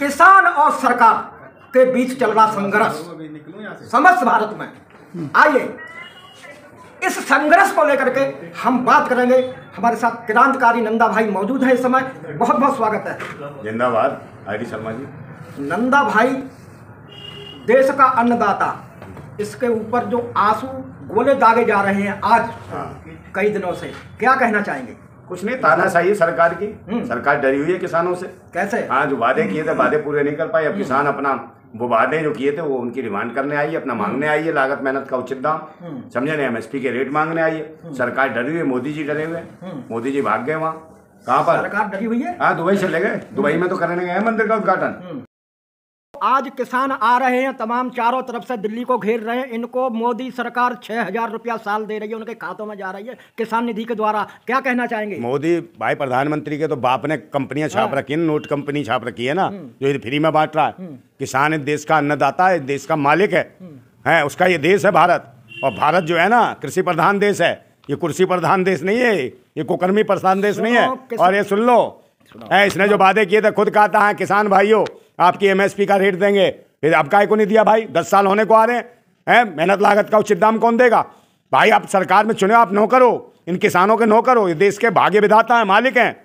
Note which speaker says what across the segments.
Speaker 1: किसान और सरकार के बीच चल रहा संघर्ष समस्त भारत में। आइए इस संघर्ष को लेकर के हम बात करेंगे। हमारे साथ क्रांतिकारी नंदा भाई मौजूद है इस समय। बहुत बहुत स्वागत है।
Speaker 2: जिंदाबाद आईडी शर्मा जी।
Speaker 1: नंदा भाई, देश का अन्नदाता, इसके ऊपर जो आंसू गोले दागे जा रहे हैं आज कई दिनों से, क्या कहना चाहेंगे?
Speaker 2: कुछ नहीं, तानाशाही है सरकार की। सरकार डरी हुई है किसानों से।
Speaker 1: कैसे?
Speaker 2: हाँ, जो वादे किए थे वादे पूरे नहीं कर पाए। अब किसान अपना वो वादे जो किए थे वो उनकी डिमांड करने आई है, अपना मांगने आई है, लागत मेहनत का उचित दाम, समझे नहीं, एमएसपी के रेट मांगने आई है। सरकार डरी हुई है, मोदी जी डरे हुए। मोदी जी भाग गए वहाँ। कहाँ पर
Speaker 1: सरकार डरी हुई है?
Speaker 2: हाँ, दुबई चले गए। दुबई में तो करने गए मंदिर का उद्घाटन।
Speaker 1: आज किसान आ रहे हैं, तमाम चारों तरफ से दिल्ली को घेर रहे हैं। इनको मोदी सरकार 6,000 रुपया साल दे रही है, उनके खातों में जा रही है किसान निधि के द्वारा। क्या कहना चाहेंगे?
Speaker 2: मोदी भाई प्रधानमंत्री के तो बाप ने कंपनियां छाप रखी है, नोट कंपनी छाप रखी है ना, जो ये फ्री में बांट रहा है। किसान इस देश का अन्नदाता है, देश का मालिक है, उसका ये देश है भारत। और भारत जो है ना कृषि प्रधान देश है, ये कुर्सी प्रधान देश नहीं है, ये कुकर्मी प्रधान देश नहीं है। और ये सुन लो, इसने जो वादे किए थे खुद कहता है किसान भाइयों आपकी एमएसपी का रेट देंगे, फिर अब काय को नहीं दिया भाई? 10 साल होने को आ रहे हैं। मेहनत लागत का उचित दाम कौन देगा भाई? आप सरकार में चुने, आप नौकर हो, इन किसानों के नौकर हो, ये देश के भाग्य विधाता हैं, मालिक हैं,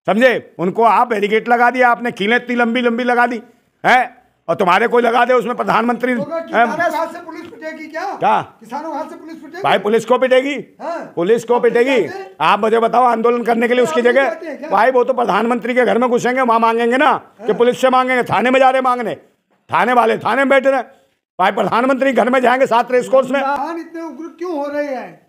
Speaker 2: समझे? उनको आप बैरिकेड लगा दिया, आपने कीलें इतनी लंबी लंबी लगा दी है, और तुम्हारे कोई लगा दे उसमें प्रधानमंत्री।
Speaker 3: तो पुलिस पिटेगी क्या?
Speaker 2: क्या
Speaker 3: किसानों हाथ से पुलिस पिटेगी?
Speaker 2: भाई पुलिस को पिटेगी, पुलिस को पिटेगी। आप मुझे बताओ, आंदोलन करने के लिए उसकी जगह भाई वो तो प्रधानमंत्री के घर में घुसेंगे, वहां मांगेंगे ना कि पुलिस से मांगेंगे? थाने में जा रहे मांगने, थाने वाले थाने में बैठे रहे भाई, प्रधानमंत्री घर में जाएंगे 7 रेस कोर्स में।
Speaker 3: किसान इतने उग्र क्यों हो रहे हैं?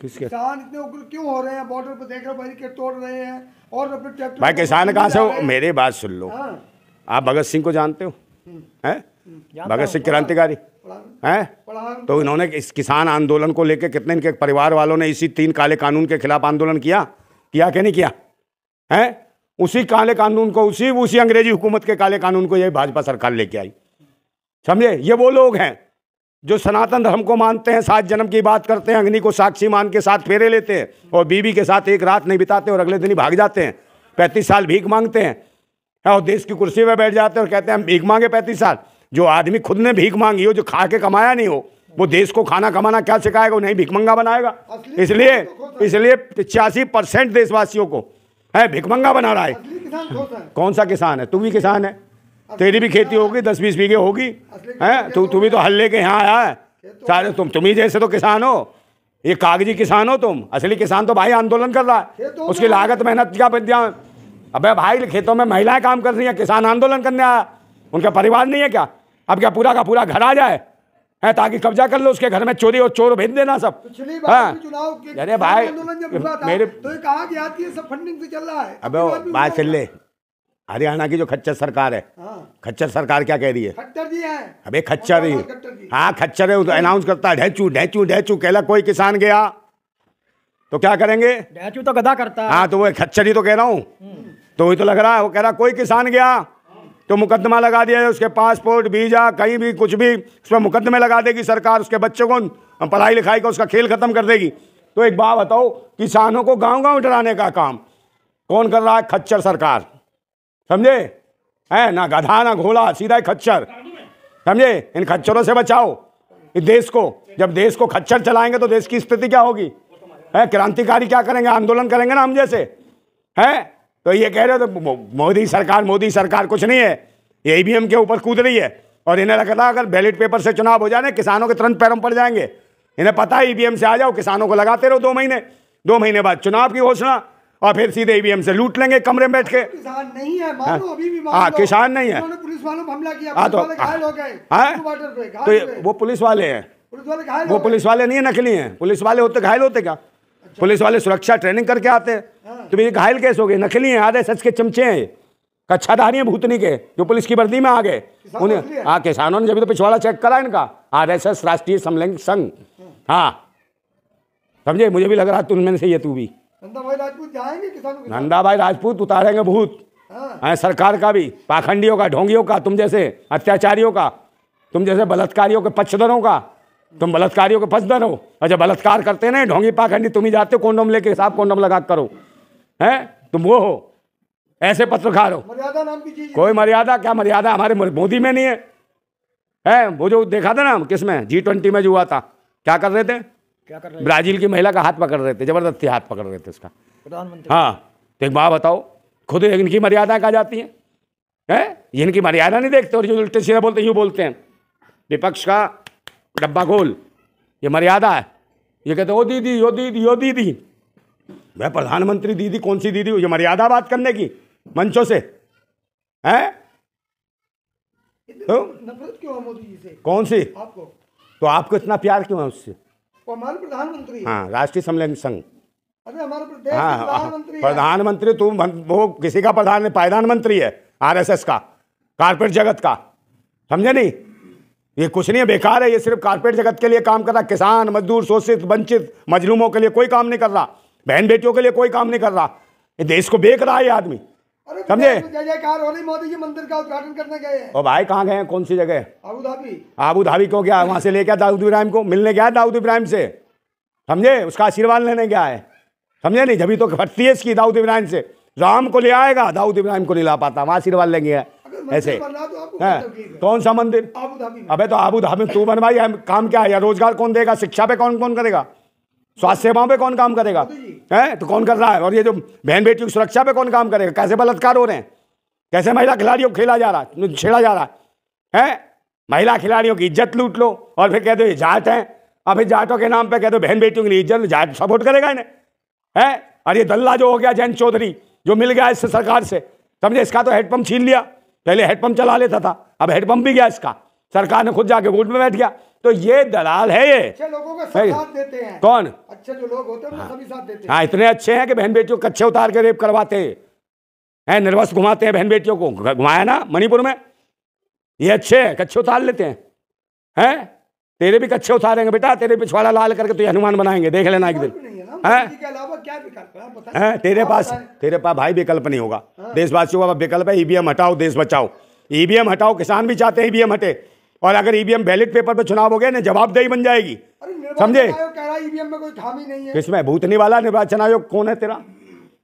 Speaker 2: किसके
Speaker 3: किसान इतने उग्र क्यों हो रहे हैं? बॉर्डर पर देख रहे बैरिकेड तोड़ रहे हैं और अपने ट्रैक्टर।
Speaker 2: भाई किसान कहाँ से हो? मेरी बात सुन लो, आप भगत सिंह को जानते हो? हैं? भगत सिंह क्रांतिकारी हैं? तो इन्होंने इस किसान आंदोलन को लेकर कितने इनके परिवार वालों ने इसी 3 काले कानून के खिलाफ आंदोलन किया कि नहीं किया? हैं? उसी काले कानून को, उसी अंग्रेजी हुकूमत के काले कानून को यही भाजपा सरकार लेके आई, समझे? ये वो लोग हैं जो सनातन धर्म को मानते हैं, 7 जन्म की बात करते हैं, अग्नि को साक्षी मान के 7 फेरे लेते हैं, और बीवी के साथ एक रात नहीं बिताते और अगले दिन ही भाग जाते हैं, 35 साल भीख मांगते हैं, और देश की कुर्सी पे बैठ जाते हैं और कहते हैं हम भीख मांगे 35 साल। जो आदमी खुद ने भीख मांगी हो, जो खा के कमाया नहीं हो, वो देश को खाना कमाना क्या सिखाएगा? नहीं भिखमंगा बनाएगा। इसलिए 85% देशवासियों को है भिखमंगा बना रहा है। कौन सा किसान है? तू भी किसान है, तेरी भी खेती होगी, 10-20 बीघे होगी, है? तू भी तो हल लेके यहाँ आया है। सारे तुम ही जैसे तो किसान हो, ये कागजी किसान हो तुम। असली किसान तो भाई आंदोलन कर रहा है, उसकी लागत मेहनत का। अबे भाई खेतों में महिलाएं काम कर रही हैं, किसान आंदोलन करने आया, उनका परिवार नहीं है क्या? अब क्या पूरा का पूरा घर आ जाए है ताकि कब्जा कर लो उसके घर में, चोरी और चोर भेज देना सब? अरे भाई मेरे
Speaker 3: तो कहा कि आती है सब फंडिंग से चल रहा है।
Speaker 2: अबे बात चल ले, हरियाणा की जो खच्चर सरकार है, खच्चर सरकार क्या कह रही है?
Speaker 3: खट्टर जी है।
Speaker 2: अबे खच्चर ही, हाँ खच्चर है, अनाउंस करता है ढेचू ढेचू ढेचू, कहला कोई किसान गया तो क्या करेंगे?
Speaker 1: ढेचू तो गधा करता है।
Speaker 2: हाँ तो वो खच्चर ही तो कह रहा हूँ, तो वही तो लग रहा है। वो कह रहा कोई किसान गया तो मुकदमा लगा दिया, उसके पासपोर्ट वीजा कहीं भी कुछ भी उस पर मुकदमे लगा देगी सरकार, उसके बच्चों को पढ़ाई लिखाई का उसका खेल खत्म कर देगी। तो एक बात बताओ, किसानों को गांव-गांव डराने का काम कौन कर रहा है? खच्चर सरकार, समझे? है ना गधा ना घोड़ा, सीधा खच्चर, समझे? इन खच्चरों से बचाओ इस देश को। जब देश को खच्चर चलाएंगे तो देश की स्थिति क्या होगी? है क्रांतिकारी क्या करेंगे? आंदोलन करेंगे ना हम जैसे, है? तो ये कह रहे हो तो मोदी सरकार कुछ नहीं है, ये ईवीएम के ऊपर कूद रही है। और इन्हें लगता अगर बैलेट पेपर से चुनाव हो जाए किसानों के तुरंत पैरों पड़ जाएंगे। इन्हें पता है ईवीएम से आ जाओ, किसानों को लगाते रहो 2 महीने बाद चुनाव की घोषणा, और फिर सीधे ईवीएम से लूट लेंगे कमरे में बैठ के।
Speaker 3: किसान नहीं है, मानो अभी भी
Speaker 2: हाँ किसान नहीं है,
Speaker 3: पुलिस वालों पर हमला किया,
Speaker 2: घायल
Speaker 3: हो गए।
Speaker 2: तो वो पुलिस वाले हैं, वो पुलिस वाले नहीं है, नकली हैं। पुलिस वाले होते घायल होते क्या? पुलिस वाले सुरक्षा ट्रेनिंग करके आते हैं, तो ये घायल कैसे हो गए? नकली हैं, आरएसएस के चमचे हैं, कच्छाधारी हैं भूतनी के, जो पुलिस की वर्दी में आ गए। उन्हें हाँ किसानों ने जब तो पिछवाड़ा चेक करा इनका, आरएसएस राष्ट्रीय समलिंग संघ, हाँ समझे? मुझे भी लग रहा तुम में से ये तू भी।
Speaker 3: नंदा भाई राजपूत जाएंगे किसानों के साथ?
Speaker 2: नंदा भाई राजपूत उतारेंगे भूत, सरकार का भी, पाखंडियों का, ढोंगियों का, तुम जैसे अत्याचारियों का, तुम जैसे बलात्कारियों के पक्षधरों का। तुम बलात्कारियों के पक्षधर हो, और जब बलात्कार करते हैं ना ढोंगी पाखंडी, तुम ही जाते हो कोंडोम लेके, साफ कोंडोम लगा करो, हैं? तुम वो हो, ऐसे पत्रकार हो।
Speaker 3: मर्यादा नाम की चीज
Speaker 2: कोई मर्यादा क्या, मर्यादा हमारे मोदी में नहीं है। वो जो देखा था ना किसमें, G20 में जो हुआ था, क्या कर रहे थे,
Speaker 1: क्या कर रहे
Speaker 2: ब्राजील की महिला का हाथ पकड़ रहे थे, जबरदस्ती हाथ पकड़ रहे थे उसका।
Speaker 1: प्रधानमंत्री?
Speaker 2: हाँ, तो एक बात बताओ, खुद इनकी मर्यादा कहाँ जाती है? इनकी मर्यादा नहीं देखते और जो उल्टे सीधे बोलते यूँ बोलते हैं, विपक्ष का डब्बा गोल, ये मर्यादा है। ये कहते ओ दीदी, यो दीदी, यो दीदी। मैं प्रधानमंत्री दीदी कौन सी दीदी? ये मर्यादा बात करने की मंचों से है? तो
Speaker 3: नफरत क्यों है मोदी जी से?
Speaker 2: कौन सी?
Speaker 3: आपको?
Speaker 2: तो आपको इतना प्यार क्यों है उससे?
Speaker 3: वो हमारे प्रधानमंत्री है।
Speaker 2: हाँ, राष्ट्रीय समन्वय संघ।
Speaker 3: अरे हमारे प्रदेश के
Speaker 2: हाँ,
Speaker 3: प्रधानमंत्री है।
Speaker 2: प्रधानमंत्री तुम, वो किसी का प्रधानमंत्री है, RSS का, कारपेट जगत का, समझे नहीं? ये कुछ नहीं है, बेकार है। ये सिर्फ कारपेट जगत के लिए काम कर रहा, किसान, मजदूर, शोषित, वंचित, मजलूमों के लिए कोई काम नहीं कर रहा, बहन बेटियों के लिए कोई काम नहीं कर रहा। ये देश को बेच रहा है ये आदमी, समझे?
Speaker 3: जय जयकार हो रही, मोदी जी मंदिर का उद्घाटन करने गए हैं।
Speaker 2: और भाई कहाँ गए हैं, कौन सी जगह?
Speaker 3: Abu Dhabi.
Speaker 2: अबू धाबी को गया, वहां से लेके दाऊद इब्राहिम को मिलने गया, दाऊद इब्राहिम से, समझे? उसका आशीर्वाद लेने गया है, समझे नहीं? जब तो फटती है इसकी दाऊद इब्राहिम से। राम को ले आएगा, दाऊद इब्राहिम को नहीं ला पाता, वहां आशीर्वाद लेंगे ऐसे। है कौन सा मंदिर?
Speaker 3: Abu Dhabi.
Speaker 2: अबे तो अबू धाबी तू बनवाई, काम क्या है? या रोजगार कौन देगा? शिक्षा पे कौन कौन करेगा? स्वास्थ्य सेवाओं पे कौन काम करेगा? है तो कौन कर रहा है? और ये जो बहन बेटियों की सुरक्षा पे कौन काम करेगा? कैसे बलात्कार हो रहे हैं, कैसे महिला खिलाड़ियों को खेला जा रहा है, छेड़ा जा रहा है? महिला खिलाड़ियों की इज्जत लूट लो और फिर कहते हो ये जाट हैं, और फिर जाटों के नाम पे कहते हो बहन बेटियों की इज्जत, जाट सपोर्ट करेगा इन्हें? है और ये दल्ला जो हो गया जयंत चौधरी, जो मिल गया इससे सरकार से, समझे? इसका तो हेडपंप छीन लिया, पहले हेडपंप चला लेता था, अब हेडपंप भी गया इसका, सरकार ने खुद जाके कोर्ट में बैठ गया। तो ये दलाल है ये।
Speaker 3: अच्छे लोगों का साथ देते हैं।
Speaker 2: कौन?
Speaker 3: अच्छे जो लोग होते हैं उनका सभी साथ देते हैं।
Speaker 2: हाँ, इतने अच्छे हैं कि बहन बेटियों को कच्चे उतार के रेप करवाते हैं, निर्वस्त्र घुमाते हैं बहन बेटियों को। घुमाया ना मणिपुर में, ये अच्छे हैं, कच्चे उतार लेते हैं। तेरे भी कच्चे उतारेंगे बेटा, तेरे पिछवाड़ा लाल करके तो हनुमान बनाएंगे, देख लेना एक दिन। तेरे पास भाई विकल्प नहीं होगा। देशवासियों का विकल्प है ईवीएम हटाओ, देश बचाओ। ईवीएम हटाओ, किसान भी चाहते हैं ईवीएम हटे, और अगर ईवीएम बैलेट पेपर पे चुनाव हो गया ना, जवाबदेही बन जाएगी, समझे?
Speaker 3: ईवीएम में कोई खामी नहीं है।
Speaker 2: किसमें? भूतनी वाला निर्वाचन आयोग कौन है तेरा?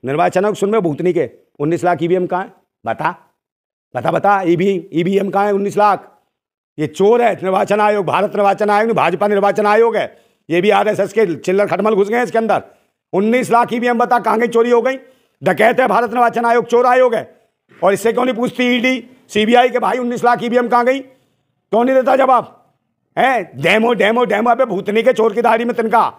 Speaker 2: निर्वाचन आयोग सुन में भूतनी के 19 लाख ईवीएम कहाँ है? बता बता बता, ईवीएम कहाँ है? 19 लाख। ये चोर है निर्वाचन आयोग, भारत निर्वाचन आयोग नहीं, भाजपा निर्वाचन आयोग है। ये भी RSS के चिल्लर खटमल घुस गए इसके अंदर। 19 लाख ईवीएम बता कहाँ गई, चोरी हो गई? डकैत है भारत निर्वाचन आयोग, चोर आयोग है। और इससे क्यों नहीं पूछती ED CBI के भाई 19 लाख ईवीएम कहाँ गई? क्यों नहीं देता जवाब? है डेमो डेमो डेमो, अबे भूतनी के चोर की दाढ़ी में तिनका,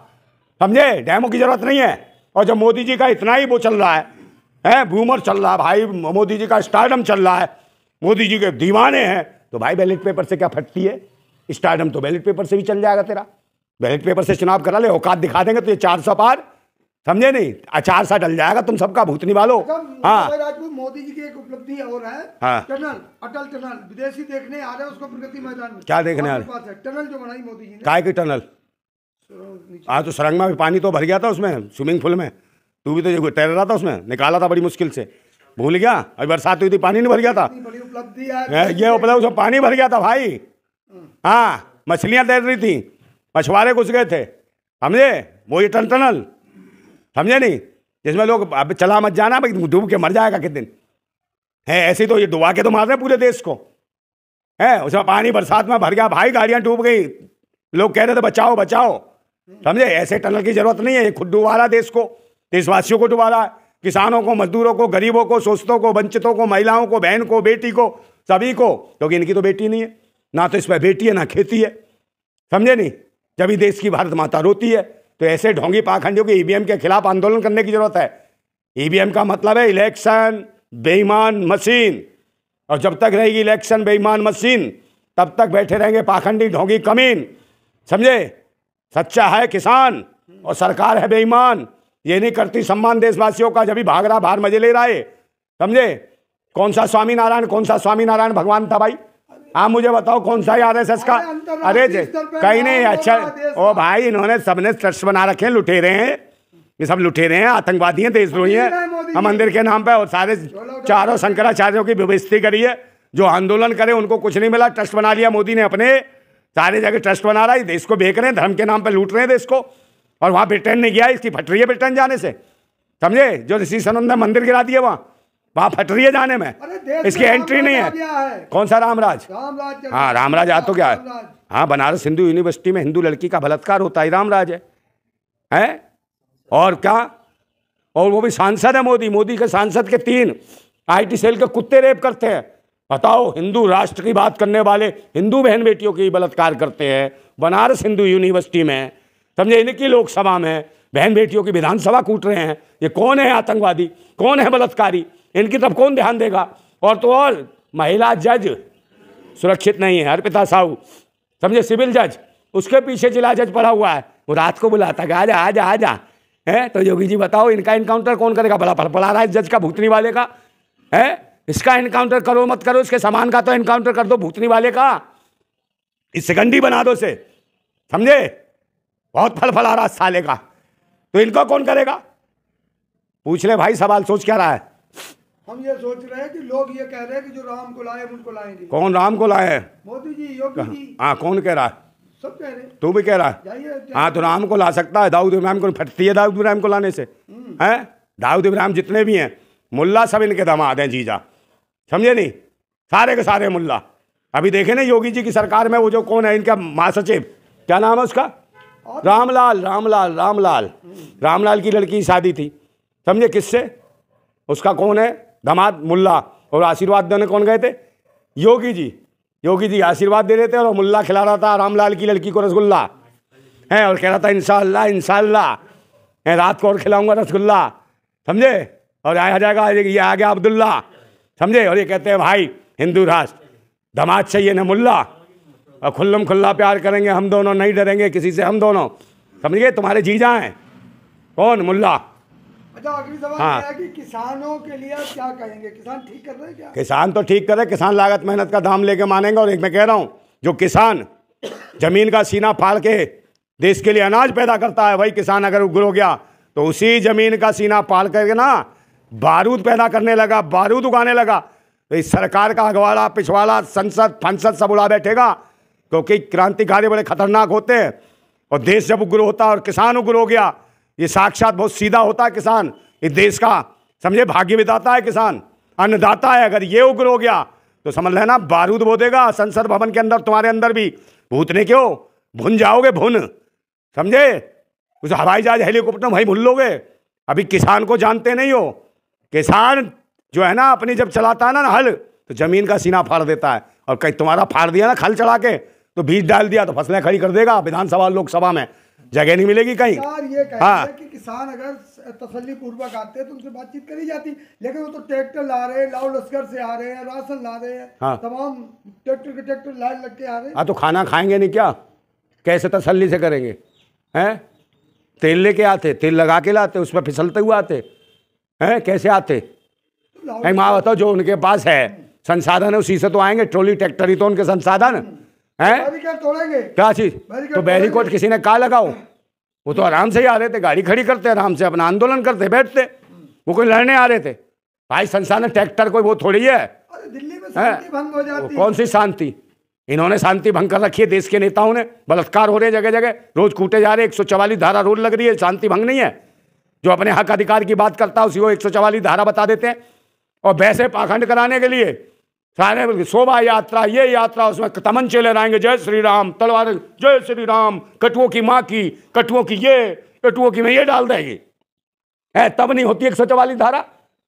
Speaker 2: समझे? डेमो की जरूरत नहीं है। और जब मोदी जी का इतना ही वो चल रहा है बूमर चल रहा है भाई, मोदी जी का स्टारडम चल रहा है, मोदी जी के दीवाने हैं, तो भाई बैलेट पेपर से क्या फटती है? स्टारडम तो बैलेट पेपर से भी चल जाएगा तेरा। बैलेट पेपर से चुनाव करा ले, औकात दिखा देंगे तो ये 400 पार, समझे नहीं? अचार सा डल जाएगा तुम सबका, भूतनी वालों। हाँ,
Speaker 3: मोदी जी की एक उपलब्धि और है।
Speaker 2: हाँ,
Speaker 3: टनल, अटल टनल, विदेशी देखने आ रहे हैं उसको प्रगति मैदान में।
Speaker 2: क्या देखने आ रहे?
Speaker 3: टनल जो बनाई मोदी जी ने।
Speaker 2: काय की टनल? हाँ, तो सुरंग में पानी तो भर गया था उसमें, स्विमिंग पूल में। तू भी तो तैर रहा था उसमें, निकाला था बड़ी मुश्किल से, भूल गया? अभी बरसात हुई थी, पानी नहीं भर गया था।
Speaker 3: बड़ी उपलब्धि है
Speaker 2: ये उपलब्धि, उसमें पानी भर गया था भाई। हाँ, मछलियां तैर रही थी, मछुआरे घुस गए थे, समझे? वो ये टनल, समझे नहीं? जिसमें लोग अब चला मत जाना भाई, डूब के मर जाएगा किस दिन। है ऐसे तो ये डुबा के तो मार रहे पूरे देश को। है उसमें पानी बरसात में भर गया भाई, गाड़ियां डूब गई, लोग कह रहे थे बचाओ बचाओ, समझे? ऐसे टनल की जरूरत नहीं है, ये खुद डुबा रहा देश को, देशवासियों को डुबा रहा है, किसानों को, मजदूरों को, गरीबों को, शोषितों को, वंचितों को, महिलाओं को, बहन को, बेटी को, सभी को। क्योंकि इनकी तो बेटी नहीं है ना, तो इस पर बेटी है ना खेती है, समझे नहीं? जब भी देश की भारत माता रोती है, तो ऐसे ढोंगी पाखंडियों के ईवीएम के खिलाफ आंदोलन करने की जरूरत है। ईवीएम का मतलब है इलेक्शन बेईमान मशीन, और जब तक रहेगी इलेक्शन बेईमान मशीन, तब तक बैठे रहेंगे पाखंडी ढोंगी कमीन, समझे? सच्चा है किसान और सरकार है बेईमान, ये नहीं करती सम्मान देशवासियों का, जब भी भाग रहा बाहर मजे ले रहा है, समझे? कौन सा स्वामीनारायण, कौन सा स्वामीनारायण भगवान था भाई? हाँ मुझे बताओ कौन सा RSS का? अरे कहीं नहीं। अच्छा ओ भाई, इन्होंने सबने ट्रस्ट बना रखे हैं, लुटेरे हैं ये सब, लुटेरे हैं, आतंकवादी हैं, देशद्रोही हैं, हम मंदिर के नाम पे, और सारे चारों शंकराचार्यों की बेइज्जती करी है। जो आंदोलन करे उनको कुछ नहीं मिला, ट्रस्ट बना लिया मोदी ने अपने, सारे जगह ट्रस्ट बना रहा है, देश को बेच रहे हैं, धर्म के नाम पे लूट रहे हैं देश को। और वहाँ ब्रिटेन ने गया, इसकी फट रही है ब्रिटेन जाने से, समझे? जो ऋषि सनंद ने मंदिर गिरा दिए वहाँ, वहां फट रही है जाने में,
Speaker 3: अरे देश
Speaker 2: इसकी
Speaker 3: में
Speaker 2: एंट्री नहीं
Speaker 3: रामराज आ गया
Speaker 2: है।
Speaker 3: है।
Speaker 2: कौन सा रामराज?
Speaker 3: रामराज
Speaker 2: हाँ रामराज आ तो क्या है?
Speaker 3: रामराज।
Speaker 2: हाँ बनारस हिंदू यूनिवर्सिटी में हिंदू लड़की का बलात्कार होता है, रामराज है? और क्या? और वो भी सांसद है मोदी के सांसद के 3 IT सेल के कुत्ते रेप करते हैं। बताओ, हिंदू राष्ट्र की बात करने वाले हिंदू बहन बेटियों की बलात्कार करते हैं बनारस हिंदू यूनिवर्सिटी में, समझे? इनकी लोकसभा में बहन बेटियों की विधानसभा कूट रहे हैं। ये कौन है आतंकवादी, कौन है बलात्कारी? इनकी तरफ कौन ध्यान देगा? और तो और महिला जज सुरक्षित नहीं है, अर्पिता साहू, समझे, सिविल जज, उसके पीछे जिला जज पड़ा हुआ है। वो रात को बुलाता कि आजा आजा आजा, है? तो योगी जी बताओ, इनका इनकाउंटर कौन करेगा? भला फड़फड़ा रहा है जज का, भूतनी वाले का, है? इसका इनकाउंटर करो मत करो, इसके सामान का तो इनकाउंटर कर दो, भूतनी वाले का, इस सिकंडी बना दो से, समझे? बहुत फड़फड़ा रहा साले का, तो इनको कौन करेगा? पूछ ले भाई, सवाल सोच क्या रहा है?
Speaker 3: हम ये सोच रहे हैं कि लोग ये कह रहे हैं कि जो राम को लाए उनको लाएंगे।
Speaker 2: कौन राम को लाए हैं?
Speaker 3: मोदी जी, योगी जी,
Speaker 2: हाँ कौन कह रहा है?
Speaker 3: सब कह रहे हैं।
Speaker 2: तू भी कह रहा है?
Speaker 3: जाइए।
Speaker 2: हाँ तो राम को ला सकता है, दाऊद इब्राहिम को फटती है दाऊद इब्राहिम को लाने से, हैं? दाऊद इब्राहिम जितने भी हैं मुल्ला सब इनके दामाद हैं, जीजा, समझे नहीं? सारे के सारे मुल्ला। अभी देखे ना योगी जी की सरकार में वो जो कौन है इनका महासचिव, क्या नाम है उसका? रामलाल की लड़की की शादी थी, समझे? किससे? उसका कौन है दामाद? मुल्ला। और आशीर्वाद देने कौन गए थे? योगी जी आशीर्वाद दे रहे थे और मुल्ला खिला रहा था रामलाल की लड़की को रसगुल्ला, है? और कह रहा था इंशाअल्लाह रात को और खिलाऊंगा रसगुल्ला, समझे? और आ जाएगा, ये आ गया अब्दुल्ला, समझे? और ये कहते हैं भाई हिंदू राष्ट्र, दामाद चाहिए ना मुल्ला, और खुल्लम खुल्ला प्यार करेंगे हम दोनों, नहीं डरेंगे किसी से हम दोनों, समझिए? तुम्हारे जीजा हैं कौन? मुल्ला।
Speaker 3: अच्छा, आखिरी सवाल
Speaker 2: हाँ।
Speaker 3: है कि किसानों के लिए आप क्या कहेंगे? किसान ठीक कर रहे हैं क्या?
Speaker 2: किसान तो ठीक करे, किसान लागत मेहनत का दाम लेके मानेंगे। और एक मैं कह रहा हूँ, जो किसान जमीन का सीना फाड़ के देश के लिए अनाज पैदा करता है, वही किसान अगर उग्र हो गया तो उसी जमीन का सीना फाड़ करके ना बारूद पैदा करने लगा, बारूद उगाने लगा, तो इस सरकार का अगवाड़ा पिछवाड़ा संसद फंसद सब उड़ा बैठेगा, क्योंकि क्रांतिकारी बड़े खतरनाक होते हैं। और देश जब उग्र होता है और किसान उग्र हो गया, ये साक्षात बहुत सीधा होता है किसान, इस देश का, समझे, भाग्य विधाता है किसान, अन्नदाता है। अगर ये उग्र हो गया तो समझ लेना बारूद बो देगा संसद भवन के अंदर, तुम्हारे अंदर भी। भूतने क्यों? भुन जाओगे, भुन, समझे? उस हवाई जहाज हेलीकॉप्टर भाई भूल लोगे। अभी किसान को जानते नहीं हो। किसान जो है ना, अपनी जब चलाता है ना हल, तो जमीन का सीना फाड़ देता है। और कहीं तुम्हारा फाड़ दिया ना खल चढ़ा के, तो बीज डाल दिया तो फसलें खड़ी कर देगा, विधानसभा लोकसभा में जगह नहीं मिलेगी कहीं।
Speaker 3: ये कहते हैं कि किसान अगर तसल्ली पूर्वक आते हैं तो उनसे बातचीत करी जाती, लेकिन वो तो ट्रैक्टर ला रहे हैं, लाओ लश्कर से आ रहे हैं, राशन ला रहे हैं,
Speaker 2: हाँ।
Speaker 3: तमाम ट्रैक्टर लाइन लग के आ रहे हैं।
Speaker 2: हाँ तो खाना खाएंगे नहीं क्या? कैसे तसल्ली से करेंगे? हैं? तेल लेके आते, तेल लगा के लाते, उसमें फिसलते हुए आते हैं, कैसे आते? माँ बताओ, जो उनके पास है संसाधन है उसी से तो आएंगे। ट्रॉली ट्रैक्टर ही तो उनके संसाधन है। क्या चीज? तो बैरिकोड किसी ने कहा लगाओ? वो तो आराम से ही आ रहे थे, गाड़ी खड़ी करते आराम से, अपना आंदोलन करते बैठते। वो कोई लड़ने आ रहे थे भाई? संसाधन ट्रैक्टर कोई वो थोड़ी है।
Speaker 3: दिल्ली में शांति भंग हो जाती है।
Speaker 2: कौन सी शांति? इन्होंने शांति भंग कर रखी है देश के नेताओं ने। बलात्कार हो रहे जगह जगह, रोज कूटे जा रहे, 144 धारा रोड लग रही है, शांति भंग नहीं है? जो अपने हक अधिकार की बात करता है उसी को 144 धारा बता देते हैं। और वैसे पाखंड कराने के लिए सारे शोभा यात्रा, ये यात्रा, उसमें तमंचे लहराएंगे, जय श्री राम, तलवार जय श्री राम, कटुओं की माँ की, कटुओं की ये, कटुओं की में ये डाल देगी, है तब नहीं होती 144 धारा।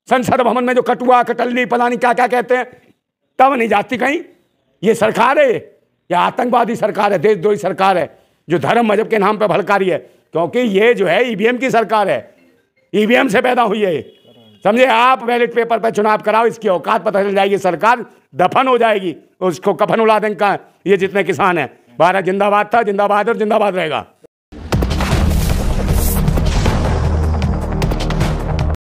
Speaker 2: संसद भवन में जो कटुआ कटल्ली पलानी क्या क्या कहते हैं, तब नहीं जाती कहीं। ये सरकार है या आतंकवादी सरकार है, देशद्रोही सरकार है, जो धर्म मजहब के नाम पर भड़का रही है। क्योंकि ये जो है ईवीएम की सरकार है, ईवीएम से पैदा हुई है, समझे? आप बैलेट पेपर पर चुनाव कराओ, इसकी औकात पता चल जाएगी, सरकार दफन हो जाएगी, उसको कफन उड़ा देंगे। ये जितने किसान हैं, भारत जिंदाबाद था, जिंदाबाद और जिंदाबाद रहेगा।